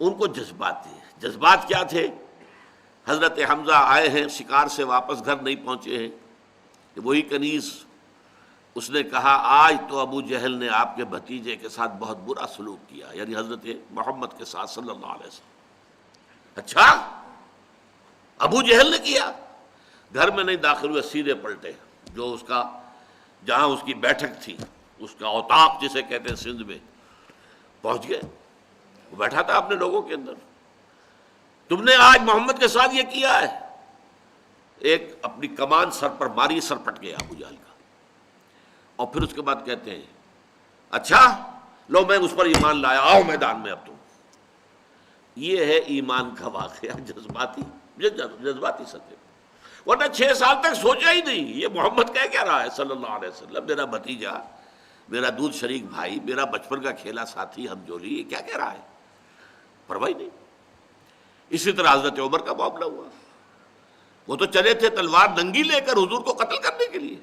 A: ان کو جذباتی ہے۔ جذبات کیا تھے؟ حضرت حمزہ آئے ہیں شکار سے، واپس گھر نہیں پہنچے ہیں، وہی کنیز اس نے کہا آج تو ابو جہل نے آپ کے بھتیجے کے ساتھ بہت برا سلوک کیا، یعنی حضرت محمد کے ساتھ صلی اللہ علیہ وسلم۔ اچھا، ابو جہل نے کیا؟ گھر میں نہیں داخل ہوئے، سیدھے پلٹے، جو اس کا جہاں اس کی بیٹھک تھی، اس کا اوطاق جسے کہتے ہیں سندھ میں، پہنچ گئے۔ وہ بیٹھا تھا اپنے لوگوں کے اندر، تم نے آج محمد کے ساتھ یہ کیا ہے؟ ایک اپنی کمان سر پر ماری، سر پٹ گیا ابو جہل کا۔ اور پھر اس کے بعد کہتے ہیں اچھا لو میں اس پر ایمان لایا، آؤ میدان میں اب تم۔ یہ ہے ایمان کا واقعہ، جذباتی سطح، ورنہ 6 سال تک سوچا ہی نہیں یہ محمد کہہ کیا رہا ہے صلی اللہ علیہ وسلم، میرا بھتیجا، میرا دودھ شریک بھائی، میرا بچپن کا کھیلا ساتھی، ہم جولی، یہ کیا کہہ رہا ہے، پرواہ نہیں۔ اسی طرح حضرت عمر کا معاملہ ہوا، وہ تو چلے تھے تلوار ننگی لے کر حضور کو قتل کرنے کے لیے،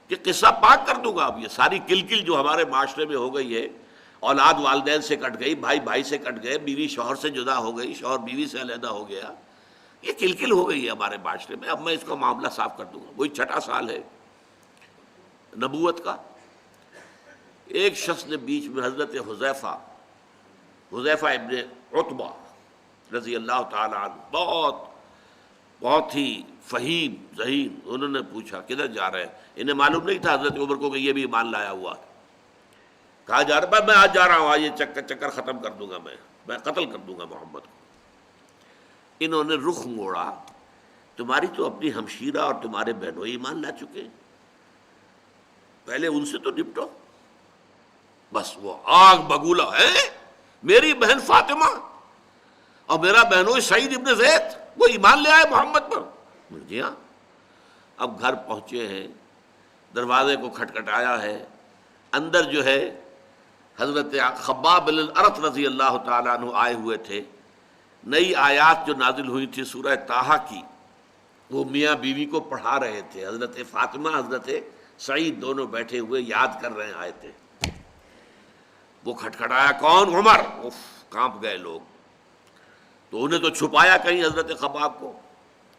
A: کہ قصہ پاک کر دوں گا۔ اب یہ ساری کل جو ہمارے معاشرے میں ہو گئی ہے، اولاد والدین سے کٹ گئی، بھائی بھائی سے کٹ گئے، بیوی شوہر سے جدا ہو گئی، شوہر بیوی سے علیحدہ ہو گیا، یہ کل ہو گئی ہے ہمارے معاشرے میں۔ اب میں اس کا معاملہ صاف کر دوں گا۔ وہی 6واں سال ہے نبوت کا۔ ایک شخص نے بیچ میں، حضرت حذیفہ ابن عتبہ رضی اللہ تعالی عنہ، بہت ہی فہیم ذہین، انہوں نے پوچھا کدھر جا رہے ہیں؟ انہیں معلوم نہیں تھا حضرت عمر کو کہ یہ بھی ایمان لایا ہوا ہے۔ کہا جا رہا ہے میں آج جا رہا ہوں، آج یہ چکر ختم کر دوں گا، میں قتل کر دوں گا محمد کو۔ انہوں نے رخ موڑا، تمہاری تو اپنی ہمشیرہ اور تمہارے بہنوئی ایمان لا چکے ہیں، پہلے ان سے تو نپٹو۔ بس وہ آگ بگولا ہے، میری بہن فاطمہ اور میرا بہنوئی سعید ابن زید، وہ ایمان لے آئے محمد پر۔ جی ہاں۔ اب گھر پہنچے ہیں، دروازے کو کھٹکھٹایا ہے، اندر جو ہے حضرت خباب بن الارت رضی اللہ تعالیٰ عنہ آئے ہوئے تھے۔ نئی آیات جو نازل ہوئی تھی سورہ طٰہٰ کی، وہ میاں بیوی کو پڑھا رہے تھے، حضرت فاطمہ حضرت سعید دونوں بیٹھے ہوئے یاد کر رہے آئے تھے۔ وہ کھٹکھٹایا، کون؟ عمر۔ اف، کانپ گئے لوگ، تو انہیں تو چھپایا کہیں حضرت خباب کو،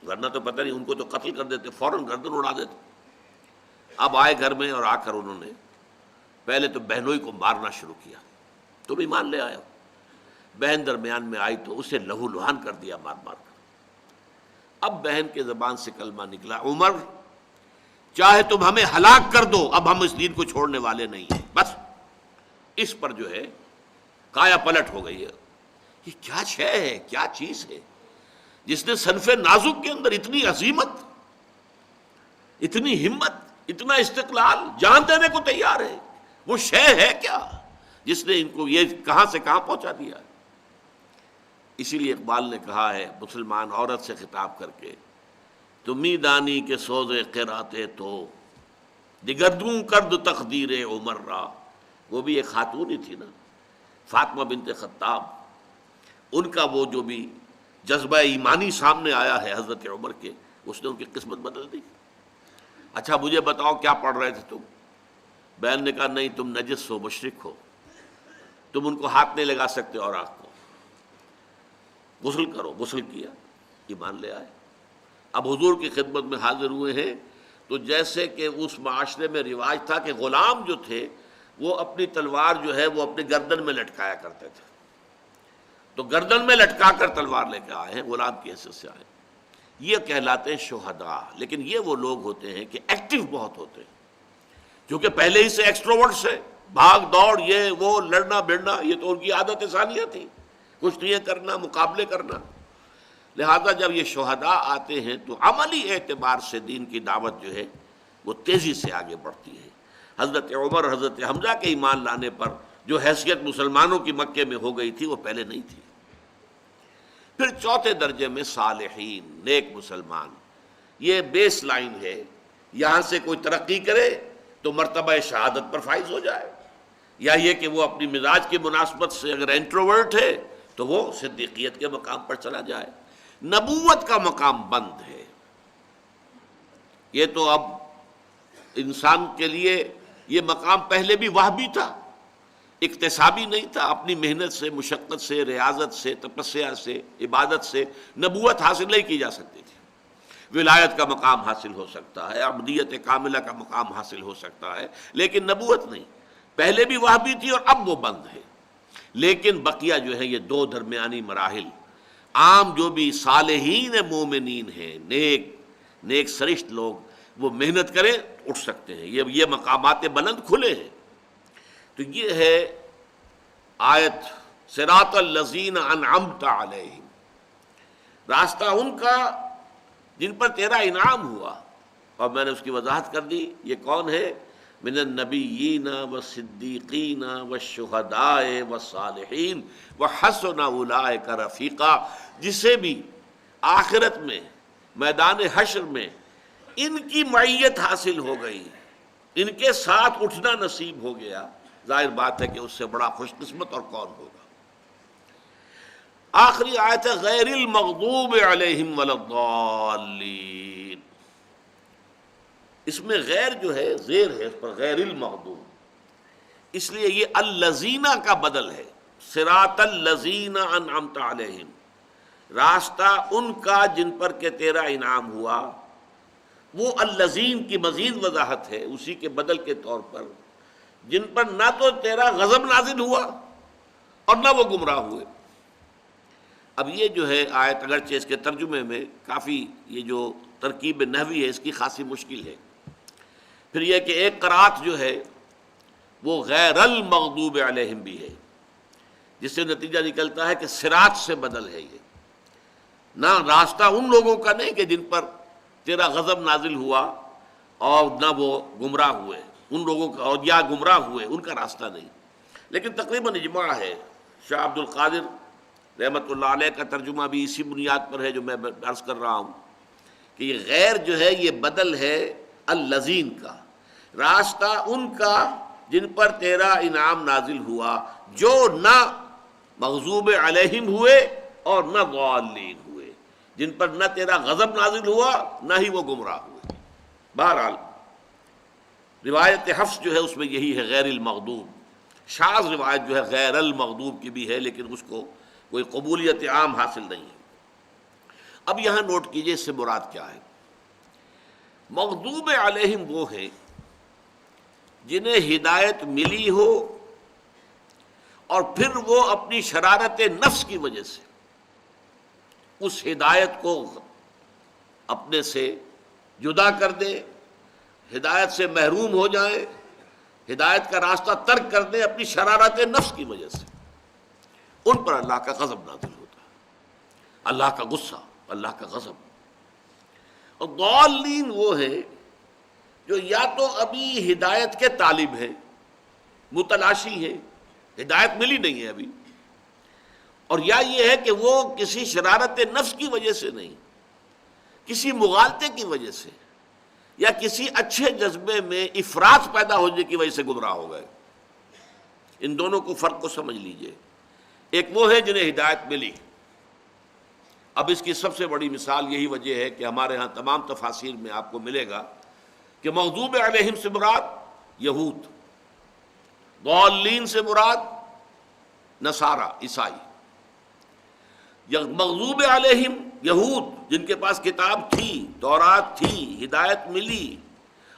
A: ورنہ تو پتہ نہیں، ان کو تو قتل کر دیتے، فوراً گردن اڑا دیتے۔ اب آئے گھر میں اور آ کر انہوں نے پہلے تو بہنوئی کو مارنا شروع کیا، تم ایمان لے آئے ہو۔ بہن درمیان میں آئی تو اسے لہو لہان کر دیا مار مار کر۔ اب بہن کے زبان سے کلمہ نکلا، عمر چاہے تم ہمیں ہلاک کر دو، اب ہم اس دین کو چھوڑنے والے نہیں ہیں۔ بس اس پر جو ہے کایا پلٹ ہو گئی ہے۔ یہ کیا شے ہے، کیا چیز ہے جس نے صنف نازک کے اندر اتنی عظیمت، اتنی ہمت، اتنا استقلال، جان دینے کو تیار ہے؟ وہ شے ہے کیا جس نے ان کو یہ کہاں سے کہاں پہنچا دیا؟ اسی لیے اقبال نے کہا ہے مسلمان عورت سے خطاب کر کے، تمی دانی کے سوز قراتے تو دگردوں کرد تقدیر عمر را۔ وہ بھی ایک خاتون ہی تھی نا، فاطمہ بنت خطاب، ان کا وہ جو بھی جذبہ ایمانی سامنے آیا ہے حضرت عمر کے، اس نے ان کی قسمت بدل دی۔ اچھا مجھے بتاؤ کیا پڑھ رہے تھے تم؟ بہن نے کہا نہیں، تم نجس ہو، مشرک ہو، تم ان کو ہاتھ نہیں لگا سکتے اور آنکھ کو۔ غسل کرو، غسل کیا، ایمان لے آئے۔ اب حضور کی خدمت میں حاضر ہوئے ہیں تو جیسے کہ اس معاشرے میں رواج تھا کہ غلام جو تھے وہ اپنی تلوار جو ہے وہ اپنی گردن میں لٹکایا کرتے تھے، تو گردن میں لٹکا کر تلوار لے کے آئے ہیں، غلام کی حیثیت سے آئے، یہ کہلاتے ہیں شہداء۔ لیکن یہ وہ لوگ ہوتے ہیں کہ ایکٹیو بہت ہوتے ہیں، کیونکہ پہلے ہی سے ایکسٹروورٹس ہیں، بھاگ دوڑ، یہ وہ، لڑنا بھڑنا، یہ تو ان کی عادت ثانیہ تھی، کشتیاں کرنا، مقابلے کرنا۔ لہذا جب یہ شہداء آتے ہیں تو عملی اعتبار سے دین کی دعوت جو ہے وہ تیزی سے آگے بڑھتی ہے۔ حضرت عمر، حضرت حمزہ کے ایمان لانے پر جو حیثیت مسلمانوں کی مکے میں ہو گئی تھی وہ پہلے نہیں تھی۔ پھر چوتھے درجے میں صالحین، نیک مسلمان، یہ بیس لائن ہے، یہاں سے کوئی ترقی کرے تو مرتبہ شہادت پر فائز ہو جائے، یا یہ کہ وہ اپنی مزاج کی مناسبت سے اگر انٹروورٹ ہے تو وہ صدیقیت کے مقام پر چلا جائے۔ نبوت کا مقام بند ہے، یہ تو اب انسان کے لیے یہ مقام پہلے بھی وہبی تھا، اکتسابی نہیں تھا، اپنی محنت سے، مشقت سے، ریاضت سے، تپسیا سے، عبادت سے نبوت حاصل نہیں کی جا سکتی تھی۔ ولایت کا مقام حاصل ہو سکتا ہے، عبدیت کاملہ کا مقام حاصل ہو سکتا ہے، لیکن نبوت نہیں، پہلے بھی وہبی تھی اور اب وہ بند ہے۔ لیکن بقیہ جو ہے یہ دو درمیانی مراحل، عام جو بھی صالحین مومنین ہیں، نیک سرشت لوگ، وہ محنت کریں اٹھ سکتے ہیں، یہ مقامات بلند کھلے ہیں۔ تو یہ ہے آیت صراط الذین انعمت علیہم، راستہ ان کا جن پر تیرا انعام ہوا، اور میں نے اس کی وضاحت کر دی، یہ کون ہے؟ من النبیین والصدیقین والشہداء والصالحین وحسن اولئک رفیقا، جسے بھی آخرت میں میدان حشر میں ان کی معیت حاصل ہو گئی، ان کے ساتھ اٹھنا نصیب ہو گیا، ظاہر بات ہے کہ اس سے بڑا خوش قسمت اور کون ہوگا۔ آخری آیت ہے غیر المغضوب علیہم ولا الضالین، اس میں غیر جو ہے زیر ہے اس پر، غیر المغضوب، اس لیے یہ الذین کا بدل ہے، صراط الذین انعمت علیہم، راستہ ان کا جن پر کہ تیرا انعام ہوا۔ وہ الذین کی مزید وضاحت ہے اسی کے بدل کے طور پر، جن پر نہ تو تیرا غضب نازل ہوا اور نہ وہ گمراہ ہوئے۔ اب یہ جو ہے آیت اگرچہ اس کے ترجمے میں کافی یہ جو ترکیب نحوی ہے اس کی خاصی مشکل ہے، پھر یہ کہ ایک قرات جو ہے وہ غیر المغضوب علیہم بھی ہے، جس سے نتیجہ نکلتا ہے کہ صراط سے بدل ہے، یہ نہ راستہ ان لوگوں کا نہیں کہ جن پر تیرا غضب نازل ہوا اور نہ وہ گمراہ ہوئے، ان لوگوں کا، اور یا گمراہ ہوئے، ان کا راستہ نہیں۔ لیکن تقریباً اجماع ہے، شاہ عبد القادر رحمۃ اللہ علیہ کا ترجمہ بھی اسی بنیاد پر ہے جو میں عرض کر رہا ہوں کہ یہ غیر جو ہے یہ بدل ہے الذین کا، راستہ ان کا جن پر تیرا انعام نازل ہوا، جو نہ مغضوب علیہم ہوئے اور نہ ضالین ہوئے، جن پر نہ تیرا غضب نازل ہوا نہ ہی وہ گمراہ ہوئے۔ بہرحال روایت حفص جو ہے اس میں یہی ہے غیر المغضوب، شاذ روایت جو ہے غیر المغضوب کی بھی ہے لیکن اس کو کوئی قبولیت عام حاصل نہیں ہے۔ اب یہاں نوٹ کیجئے اس سے مراد کیا ہے۔ مغضوب علیہم وہ ہیں جنہیں ہدایت ملی ہو اور پھر وہ اپنی شرارت نفس کی وجہ سے اس ہدایت کو اپنے سے جدا کر دے، ہدایت سے محروم ہو جائیں، ہدایت کا راستہ ترک کر دیں اپنی شرارت نفس کی وجہ سے، ان پر اللہ کا غضب نازل ہوتا ہے، اللہ کا غصہ، اللہ کا غضب۔ اور ضالین وہ ہیں جو یا تو ابھی ہدایت کے طالب ہیں، متلاشی ہیں، ہدایت ملی نہیں ہے ابھی، اور یا یہ ہے کہ وہ کسی شرارت نفس کی وجہ سے نہیں، کسی مغالطے کی وجہ سے یا کسی اچھے جذبے میں افراط پیدا ہونے کی وجہ سے گمراہ ہو گئے۔ ان دونوں کو فرق کو سمجھ لیجئے۔ ایک وہ ہے جنہیں ہدایت ملی، اب اس کی سب سے بڑی مثال یہی وجہ ہے کہ ہمارے ہاں تمام تفاسیر میں آپ کو ملے گا کہ مغضوب علیہم سے مراد یہود، ضالین سے مراد نصارہ، عیسائی۔ مغضوب علیہم یہود، جن کے پاس کتاب تھی، تورات تھی، ہدایت ملی،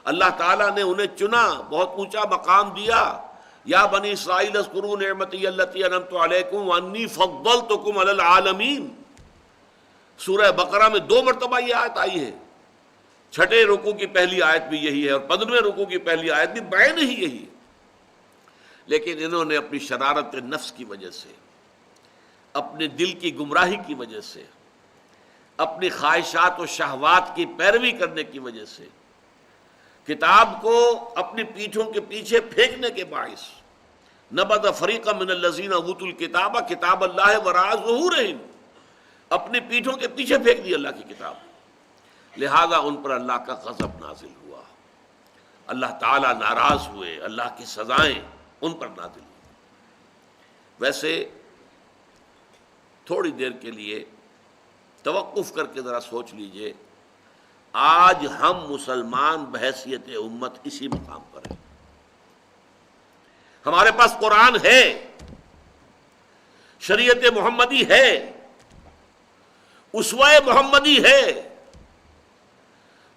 A: اللہ تعالیٰ نے انہیں چنا، بہت اونچا مقام دیا. یا بنی اسرائیل اذکروا نعمتی التی انعمت علیکم وانی فضلتکم علی العالمین. سورہ بقرہ میں 2 مرتبہ یہ آیت آئی ہے. چھٹے رکوع کی پہلی آیت بھی یہی ہے اور 15ویں رکوع کی پہلی آیت بھی بعین ہی یہی ہے. لیکن انہوں نے اپنی شرارت نفس کی وجہ سے، اپنے دل کی گمراہی کی وجہ سے، اپنی خواہشات و شہوات کی پیروی کرنے کی وجہ سے کتاب کو اپنی پیٹھوں کے پیچھے پھینکنے کے باعث نبذ فریق من الذین اوتوا الکتاب کتاب اللہ وراء ظہورہم، اپنی پیٹھوں کے پیچھے پھینک دی اللہ کی کتاب. لہذا ان پر اللہ کا غضب نازل ہوا، اللہ تعالیٰ ناراض ہوئے، اللہ کی سزائیں ان پر نازل ہوئی. ویسے تھوڑی دیر کے لیے توقف کر کے ذرا سوچ لیجئے، آج ہم مسلمان بحیثیت امت اسی مقام پر ہیں. ہمارے پاس قرآن ہے، شریعت محمدی ہے، اسوہ محمدی ہے،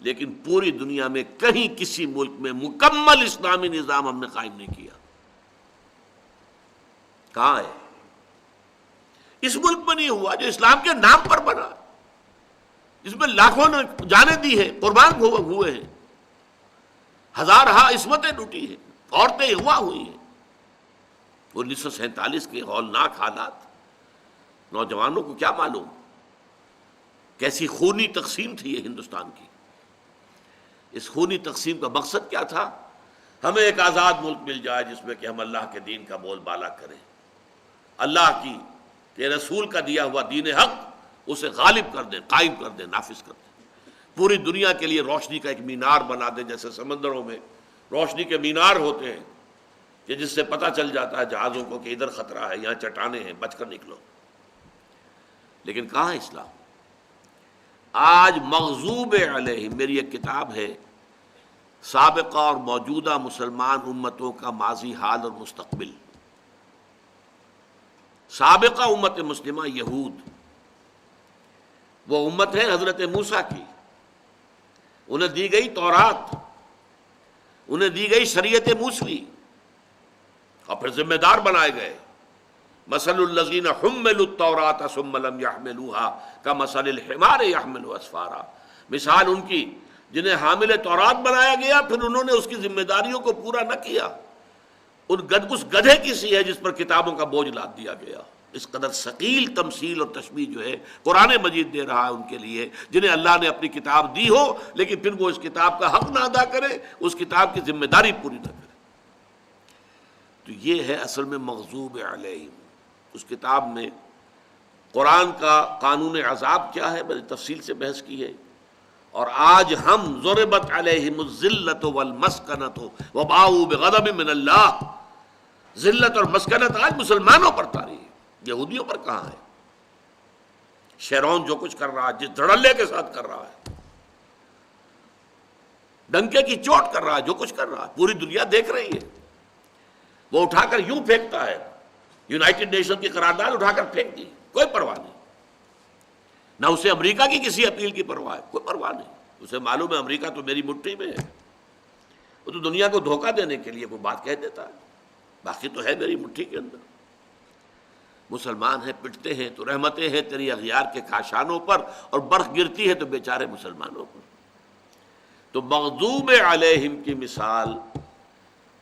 A: لیکن پوری دنیا میں کہیں کسی ملک میں مکمل اسلامی نظام ہم نے قائم نہیں کیا. کہاں ہے؟ اس ملک میں نہیں ہوا جو اسلام کے نام پر بنا، جس میں لاکھوں نے جانیں دی ہیں، قربان ہوئے ہیں، ہزارہا عصمتیں لوٹی ہیں، عورتیں اغوا ہوئی ہیں. 1947 کے ہولناک حالات، نوجوانوں کو کیا معلوم کیسی خونی تقسیم تھی یہ ہندوستان کی. اس خونی تقسیم کا مقصد کیا تھا؟ ہمیں ایک آزاد ملک مل جائے جس میں کہ ہم اللہ کے دین کا بول بالا کریں، اللہ کی کہ رسول کا دیا ہوا دین حق اسے غالب کر دیں، قائم کر دیں، نافذ کر دیں. پوری دنیا کے لیے روشنی کا ایک مینار بنا دیں، جیسے سمندروں میں روشنی کے مینار ہوتے ہیں کہ جس سے پتہ چل جاتا ہے جہازوں کو کہ ادھر خطرہ ہے، یہاں چٹانیں ہیں، بچ کر نکلو. لیکن کہاں اسلام؟ آج مغضوب علیہم، میری ایک کتاب ہے سابقہ اور موجودہ مسلمان امتوں کا ماضی، حال اور مستقبل. سابقہ امت مسلمہ یہود، وہ امت ہے حضرت موسیٰ کی، انہیں دی گئی تورات، انہیں دی گئی شریعت موسوی، اور پھر ذمہ دار بنائے گئے. مثل الذین حملوا التوراۃ ثم لم يحملوها كمثل الحمار يحمل اسفارا. مثال ان کی جنہیں حامل تورات بنایا گیا پھر انہوں نے اس کی ذمہ داریوں کو پورا نہ کیا. اس گدھے کی سی ہے جس پر کتابوں کا بوجھ لاد دیا گیا. اس قدر ثقیل تمثیل اور تشبیہ جو ہے قرآن مجید دے رہا ہے ان کے لیے جنہیں اللہ نے اپنی کتاب دی ہو لیکن پھر وہ اس کتاب کا حق نہ ادا کرے، اس کتاب کی ذمہ داری پوری نہ کرے. تو یہ ہے اصل میں مغضوب علیہم. اس کتاب میں قرآن کا قانون عذاب کیا ہے میں نے تفصیل سے بحث کی ہے. اور آج ہم ضربت علیہم الذلۃ والمسکنۃ وباؤوا بغضب من اللہ، ذلت اور مسکنت آج مسلمانوں پر طاری ہے، یہودیوں پر کہاں ہے؟ شیرون جو کچھ کر رہا ہے، جس دھڑلے کے ساتھ کر رہا ہے، ڈنکے کی چوٹ کر رہا ہے، جو کچھ کر رہا ہے پوری دنیا دیکھ رہی ہے. وہ اٹھا کر یوں پھینکتا ہے، یونائٹڈ نیشن کی قرارداد اٹھا کر پھینک دی، کوئی پرواہ نہیں. نہ اسے امریکہ کی کسی اپیل کی پرواہ ہے، کوئی پرواہ نہیں. اسے معلوم ہے امریکہ تو میری مٹھی میں ہے، وہ تو دنیا کو دھوکہ دینے کے لیے وہ بات کہہ دیتا ہے، باقی تو ہے میری مٹھی کے اندر. مسلمان ہیں، پٹتے ہیں تو رحمتیں ہیں تیری اغیار کے کاشانوں پر، اور برف گرتی ہے تو بیچارے مسلمانوں پر. تو مغضوب علیہم کی مثال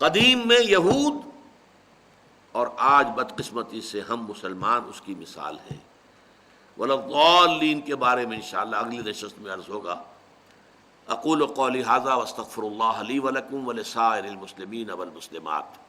A: قدیم میں یہود، اور آج بدقسمتی سے ہم مسلمان اس کی مثال ہیں. وَلَضَّالِّينَ کے بارے میں انشاءاللہ اگلی نشست میں عرض ہوگا. اقول قولی ھذا واستغفر اللہ لی ولکم ولسائر المسلمین والمسلمات.